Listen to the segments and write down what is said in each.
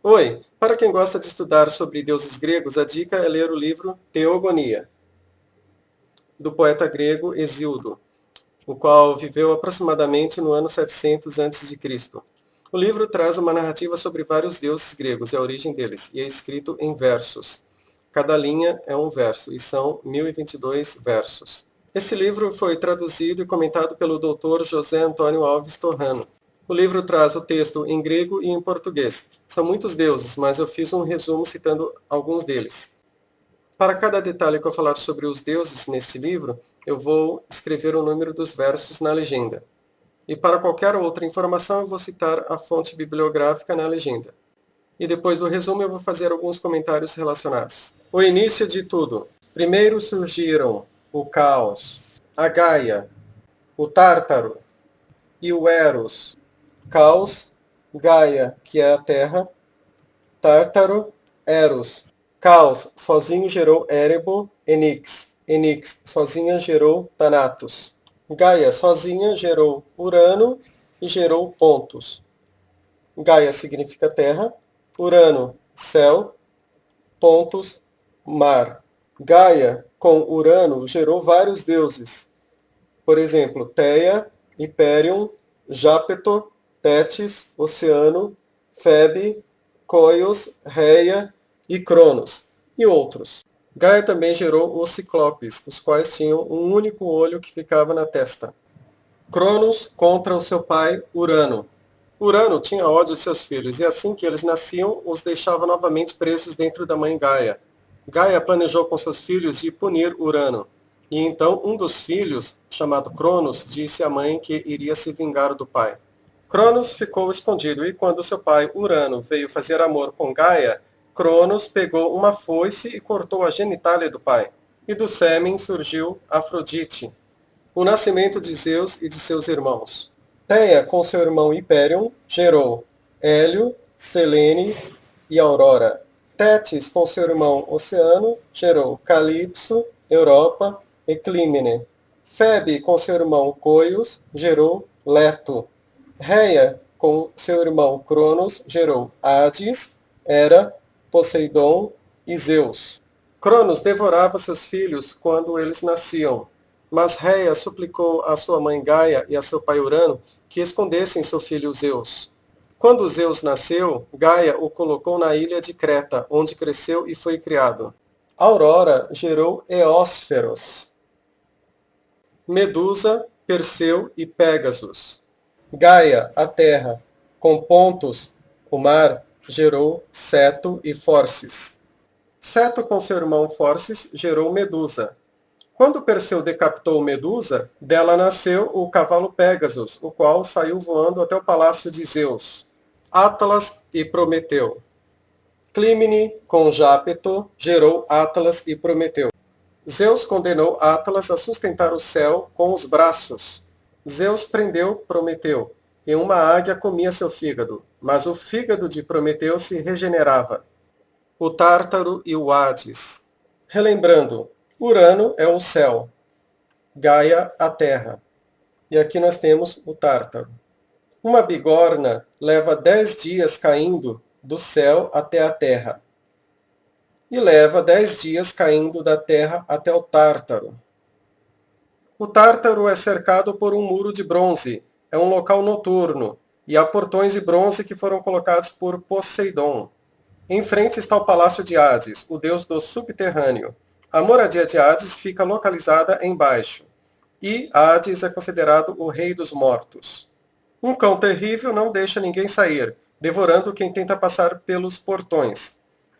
Oi, para quem gosta de estudar sobre deuses gregos, a dica é ler o livro Teogonia, do poeta grego Hesíodo, o qual viveu aproximadamente no ano 700 a.C. O livro traz uma narrativa sobre vários deuses gregos e a origem deles, e é escrito em versos. Cada linha é um verso, e são 1022 versos. Esse livro foi traduzido e comentado pelo Dr. José Antônio Alves Torrano. O livro traz o texto em grego e em português. São muitos deuses, mas eu fiz um resumo citando alguns deles. Para cada detalhe que eu falar sobre os deuses nesse livro, eu vou escrever o número dos versos na legenda. E para qualquer outra informação, eu vou citar a fonte bibliográfica na legenda. E depois do resumo, eu vou fazer alguns comentários relacionados. O início de tudo. Primeiro surgiram o caos, a Gaia, o Tártaro e o Eros. Caos, Gaia, que é a Terra, Tártaro, Eros. Caos sozinho gerou Erebo, Enix. Enix sozinha gerou Thanatos. Gaia sozinha gerou Urano e gerou Pontos. Gaia significa terra, Urano, céu, Pontos, mar. Gaia com Urano gerou vários deuses. Por exemplo, Theia, Hyperion, Jápeto, Tétis, Oceano, Febe, Coios, Reia e Cronos, e outros. Gaia também gerou os ciclopes, os quais tinham um único olho que ficava na testa. Cronos contra o seu pai Urano. Urano tinha ódio de seus filhos, e assim que eles nasciam, os deixava novamente presos dentro da mãe Gaia. Gaia planejou com seus filhos de punir Urano. E então um dos filhos, chamado Cronos, disse à mãe que iria se vingar do pai. Cronos ficou escondido, e quando seu pai Urano veio fazer amor com Gaia, Cronos pegou uma foice e cortou a genitália do pai. E do sêmen surgiu Afrodite, o nascimento de Zeus e de seus irmãos. Theia, com seu irmão Hyperion, gerou Hélio, Selene e Aurora. Tétis, com seu irmão Oceano, gerou Calipso, Europa e Clímene. Febe, com seu irmão Coios, gerou Leto. Reia, com seu irmão Cronos, gerou Hades, Hera, Poseidon e Zeus. Cronos devorava seus filhos quando eles nasciam, mas Reia suplicou a sua mãe Gaia e a seu pai Urano que escondessem seu filho Zeus. Quando Zeus nasceu, Gaia o colocou na ilha de Creta, onde cresceu e foi criado. Aurora gerou Eósferos, Medusa, Perseu e Pégasus. Gaia, a terra, com Pontos, o mar, gerou Ceto e Forces. Ceto, com seu irmão Forces, gerou Medusa. Quando Perseu decapitou Medusa, dela nasceu o cavalo Pégasus, o qual saiu voando até o palácio de Zeus. Atlas e Prometeu. Clímene, com Jápeto, gerou Atlas e Prometeu. Zeus condenou Atlas a sustentar o céu com os braços. Zeus prendeu Prometeu, e uma águia comia seu fígado, mas o fígado de Prometeu se regenerava. O Tártaro e o Hades. Relembrando, Urano é o céu, Gaia a terra. E aqui nós temos o Tártaro. Uma bigorna leva 10 dias caindo do céu até a terra. E leva 10 dias caindo da terra até o Tártaro. O Tártaro é cercado por um muro de bronze. É um local noturno. E há portões de bronze que foram colocados por Poseidon. Em frente está o Palácio de Hades, o deus do subterrâneo. A moradia de Hades fica localizada embaixo. E Hades é considerado o rei dos mortos. Um cão terrível não deixa ninguém sair, devorando quem tenta passar pelos portões.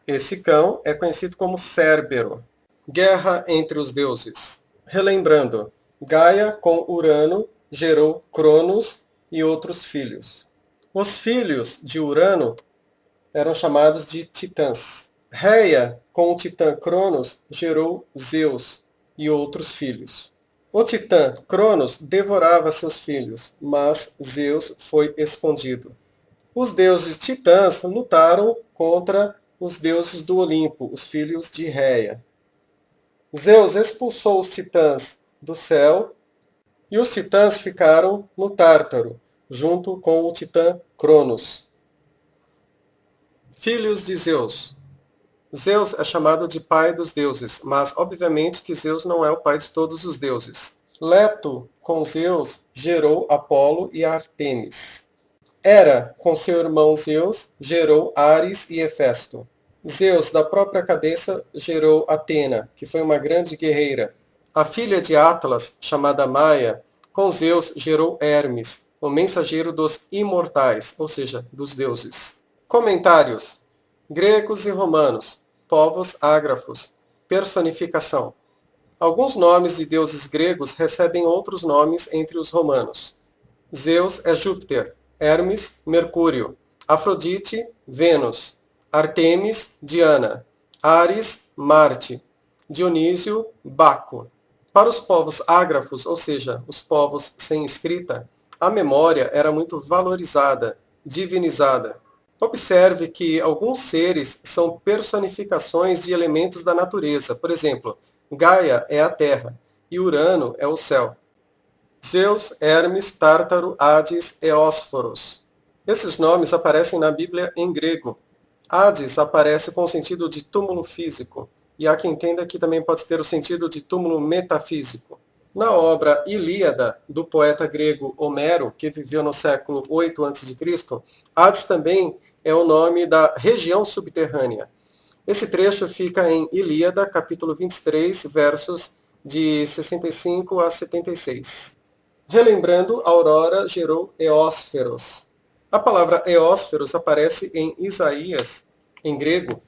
Esse cão é conhecido como Cérbero. Guerra entre os deuses. Relembrando, Gaia com Urano gerou Cronos e outros filhos. Os filhos de Urano eram chamados de titãs. Reia, com o titã Cronos, gerou Zeus e outros filhos. O titã Cronos devorava seus filhos, mas Zeus foi escondido. Os deuses titãs lutaram contra os deuses do Olimpo, os filhos de Reia. Zeus expulsou os titãs do céu e os titãs ficaram no Tártaro, junto com o titã Cronos. Filhos de Zeus. Zeus é chamado de pai dos deuses, mas obviamente que Zeus não é o pai de todos os deuses. Leto, com Zeus, gerou Apolo e Ártemis. Hera, com seu irmão Zeus, gerou Ares e Hefesto. Zeus, da própria cabeça, gerou Atena, que foi uma grande guerreira. A filha de Atlas, chamada Maia, com Zeus gerou Hermes, o mensageiro dos imortais, ou seja, dos deuses. Comentários. Gregos e romanos, povos ágrafos, personificação. Alguns nomes de deuses gregos recebem outros nomes entre os romanos. Zeus é Júpiter, Hermes, Mercúrio, Afrodite, Vênus, Artemis, Diana, Ares, Marte, Dionísio, Baco. Para os povos ágrafos, ou seja, os povos sem escrita, a memória era muito valorizada, divinizada. Observe que alguns seres são personificações de elementos da natureza. Por exemplo, Gaia é a terra e Urano é o céu. Zeus, Hermes, Tártaro, Hades e Ósforos. Esses nomes aparecem na Bíblia em grego. Hades aparece com o sentido de túmulo físico, e há quem entenda que também pode ter o sentido de túmulo metafísico. Na obra Ilíada, do poeta grego Homero, que viveu no século 8 a.C., Hades também é o nome da região subterrânea. Esse trecho fica em Ilíada, capítulo 23, versos de 65 a 76. Relembrando, Aurora gerou Eósferos. A palavra Eósferos aparece em Isaías, em grego,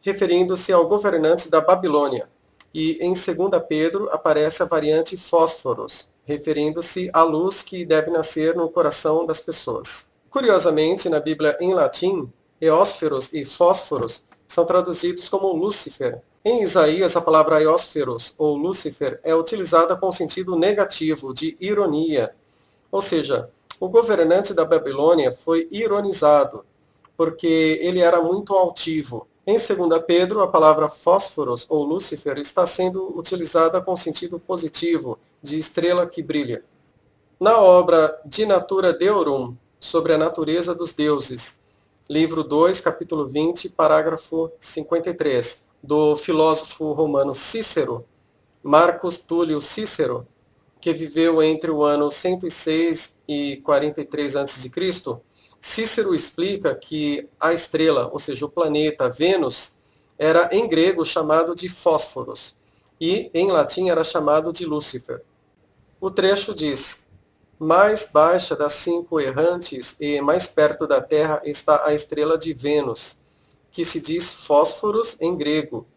referindo-se ao governante da Babilônia. E em 2 Pedro aparece a variante fósforos, referindo-se à luz que deve nascer no coração das pessoas. Curiosamente, na Bíblia em latim, Eósferos e fósforos são traduzidos como Lúcifer. Em Isaías, a palavra Eósferos ou Lúcifer é utilizada com sentido negativo, de ironia. Ou seja, o governante da Babilônia foi ironizado, porque ele era muito altivo. Em 2 Pedro, a palavra fósforos ou Lúcifer está sendo utilizada com sentido positivo, de estrela que brilha. Na obra De Natura Deorum, sobre a natureza dos deuses, livro 2, capítulo 20, parágrafo 53, do filósofo romano Cícero, Marcus Túlio Cícero, que viveu entre o ano 106 e 43 a.C., Cícero explica que a estrela, ou seja, o planeta Vênus, era em grego chamado de fósforos e em latim era chamado de Lúcifer. O trecho diz: mais baixa das 5 errantes e mais perto da Terra está a estrela de Vênus, que se diz fósforos em grego,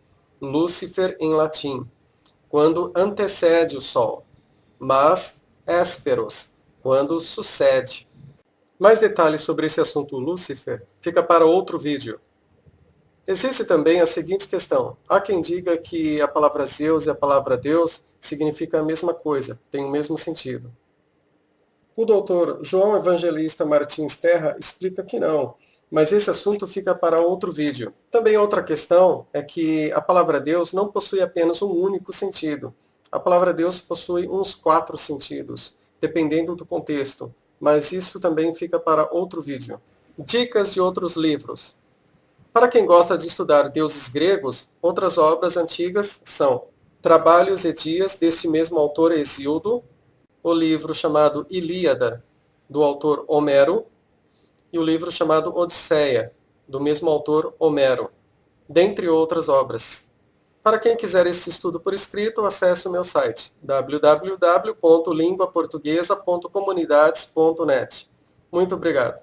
Lúcifer em latim, quando antecede o Sol, mas hésperos, quando sucede. Mais detalhes sobre esse assunto Lúcifer fica para outro vídeo. Existe também a seguinte questão. Há quem diga que a palavra Zeus e a palavra Deus significam a mesma coisa, têm o mesmo sentido. O doutor João Evangelista Martins Terra explica que não, mas esse assunto fica para outro vídeo. Também outra questão é que a palavra Deus não possui apenas um único sentido. A palavra Deus possui uns 4 sentidos, dependendo do contexto, mas isso também fica para outro vídeo. Dicas de outros livros. Para quem gosta de estudar deuses gregos, outras obras antigas são Trabalhos e Dias, desse mesmo autor Hesíodo, o livro chamado Ilíada, do autor Homero, e o livro chamado Odisseia, do mesmo autor Homero, dentre outras obras. Para quem quiser esse estudo por escrito, acesse o meu site www.linguaportuguesa.comunidades.net. Muito obrigado.